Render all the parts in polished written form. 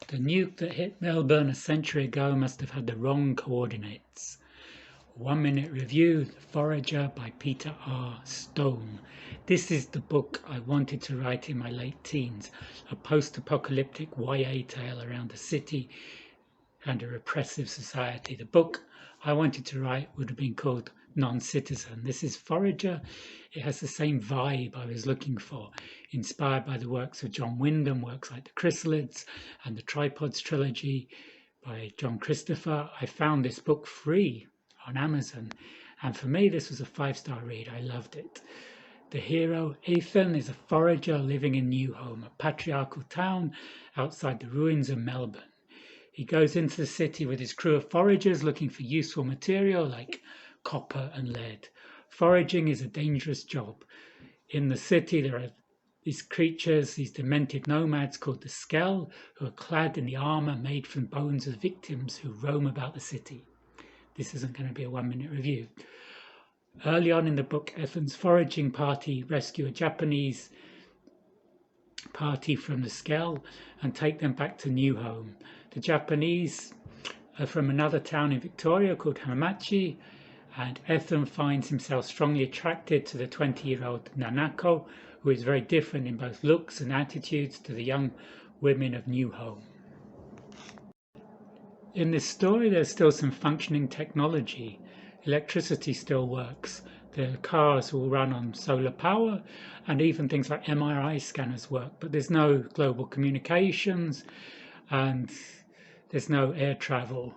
The nuke that hit Melbourne a century ago must have had the wrong coordinates. 1 minute review, The Forager by Peter R. Stone. This is the book I wanted to write in my late teens, a post-apocalyptic YA tale around a city and a repressive society. The book I wanted to write would have been called Non-Citizen. This is Forager. It has the same vibe I was looking for, inspired by the works of John Wyndham, works like the Chrysalids and the trilogy by John Christopher. I found this book free on Amazon, and for me this was a 5-star read. I loved it. The hero, Ethan, is a forager living in New Home, a patriarchal town outside the ruins of Melbourne. He goes into the city with his crew of foragers looking for useful material like copper and lead. Foraging is a dangerous job. In the city there are these creatures, these demented nomads called the Skell, who are clad in the armour made from bones of victims who roam about the city. This isn't going to be a 1 minute review. Early on in the book, Ethan's foraging party rescue a Japanese party from the Skell and take them back to New Home. The Japanese are from another town in Victoria called Hamachi, and Ethan finds himself strongly attracted to the 20-year-old Nanako, who is very different in both looks and attitudes to the young women of New Home. In this story, there's still some functioning technology. Electricity still works. The cars will run on solar power, and even things like MRI scanners work, but there's no global communications and there's no air travel.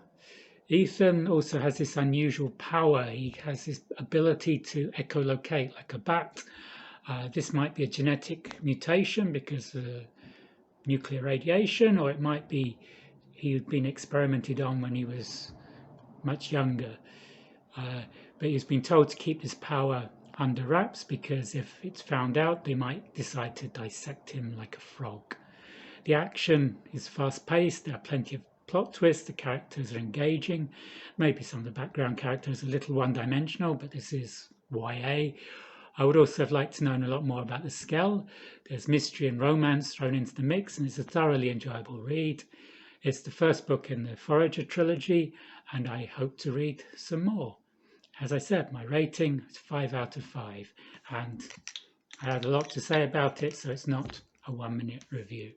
Ethan also has this unusual power. He has this ability to echolocate like a bat. This might be a genetic mutation because of nuclear radiation, or it might be he had been experimented on when he was much younger. But he's been told to keep this power under wraps because if it's found out, they might decide to dissect him like a frog. The action is fast-paced. There are plenty of plot twists. The characters are engaging. Maybe some of the background characters are a little one-dimensional, but this is YA. I would also have liked to know a lot more about the Skell. There's mystery and romance thrown into the mix, and it's a thoroughly enjoyable read. It's the first book in the Forager trilogy, and I hope to read some more. As I said, my rating is 5 out of 5, and I had a lot to say about it, so it's not a 1 minute review.